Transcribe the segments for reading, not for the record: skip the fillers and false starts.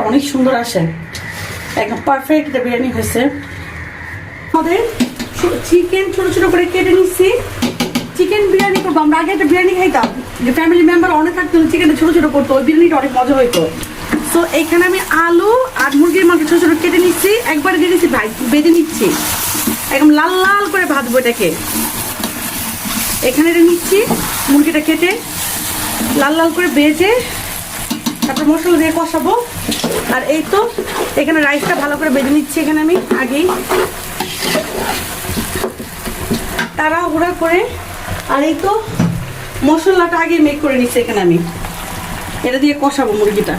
অনেক সুন্দর আসে, একদম পারফেক্ট একটা বিরিয়ানি হয়েছে। আমাদের চিকেন ছোট ছোট করে কেটে নিচ্ছি, চিকেন বিরিয়ানি করবো। আমরা আগে একটা বিরিয়ানি খাইতাম, যে ফ্যামিলি মেম্বার অনেক থাকতো, চিকেনটা ছোট ছোট করতো, ওই বিরিয়ানিটা অনেক মজা হইতো। তো এইখানে আমি আলু আর মুরগির মাংস ছোট ছোট কেটে নিচ্ছি, একবার দিয়ে নিচ্ছি, বেজে নিচ্ছি, একদম লাল লাল করে ভাজবো এটাকে। এখানে নিচ্ছি মুরগিটা কেটে লাল লাল করে ভেজে তারপর মশলা দিয়ে কষাবো। আর এই তো এখানে রাইসটা ভালো করে ভেজে নিচ্ছি এখানে আমি আগেই তাড়াহুড়া করে। আর এই তো মশলাটা আগে মেক করে নিচ্ছি এখানে আমি, এটা দিয়ে কষাবো মুরগিটা।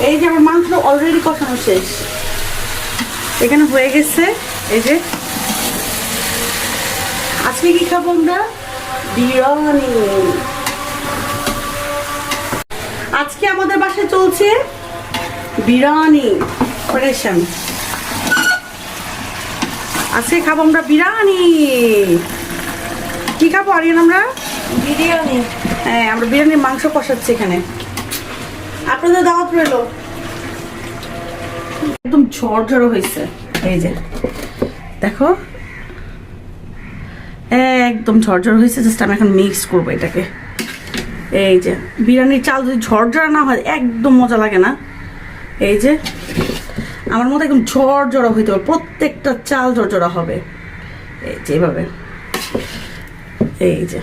এই যে আমার মাংস অলরেডি কষানো শেষ, এখানে হয়ে গেছে। এই যে আজকে কি খাবো আমরা? বিরিয়ানি। আজকে আমাদের বাসায় চলছে বিরিয়ানি অপারেশন। আজকে খাবো আমরা বিরিয়ানি। কি খাবো আরিয়ান? আমরা বিরিয়ানি। হ্যাঁ, আমরা বিরিয়ানির মাংস কষাচ্ছি এখানে, আপনাদের দাওয়াত রইল। একদম ঝরঝরো হয়েছে, এই যে দেখো একদম ঝরঝর হয়েছে। জাস্ট আমি এখন মিক্স করবো এটাকে। এই যে বিরিয়ানির চাল যদি ঝরঝরা না হয় একদম মজা লাগে না। এই যে আমার মতো একদম ঝরঝরা হইতে হবে, প্রত্যেকটা চাল ঝরঝরা হবে। এই যে এইভাবে, এই যে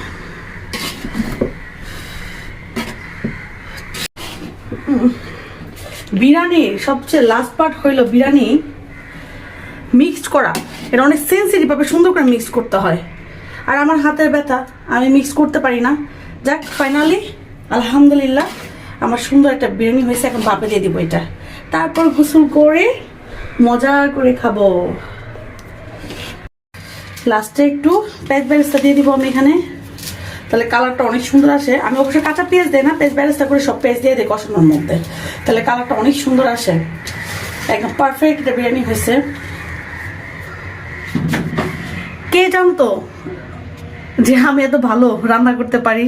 বিরিয়ানির সবচেয়ে লাস্ট পার্ট হইলো বিরিয়ানি মিক্সড করা। এটা অনেক সেন্সিটিভ ভাবে সুন্দর করে মিক্স করতে হয়, আর আমার হাতের ব্যথা, আমি মিক্স করতে পারি না। যাক, ফাইনালি আলহামদুলিল্লাহ আমার সুন্দর একটা বিরিয়ানি হয়েছে। এখন বাপে দিয়ে দিব এটা, তারপর গোসল করে মজা করে খাবো। লাস্টে একটু পেঁয়াজ বেরেস্তা দিয়ে দিব আমি এখানে, তাহলে কালারটা অনেক সুন্দর আসে। আমি অবশ্যই কাঁচা পেঁয়াজ দেয় না, পেঁয়াজ বেরেস্তা করে সব পেঁয়াজ দিয়ে দিই কষানোর মধ্যে, তাহলে কালারটা অনেক সুন্দর আসে। একদম পারফেক্ট একটা বিরিয়ানি হয়েছে। কে জানতো যে আমি এত ভালো রান্না করতে পারি?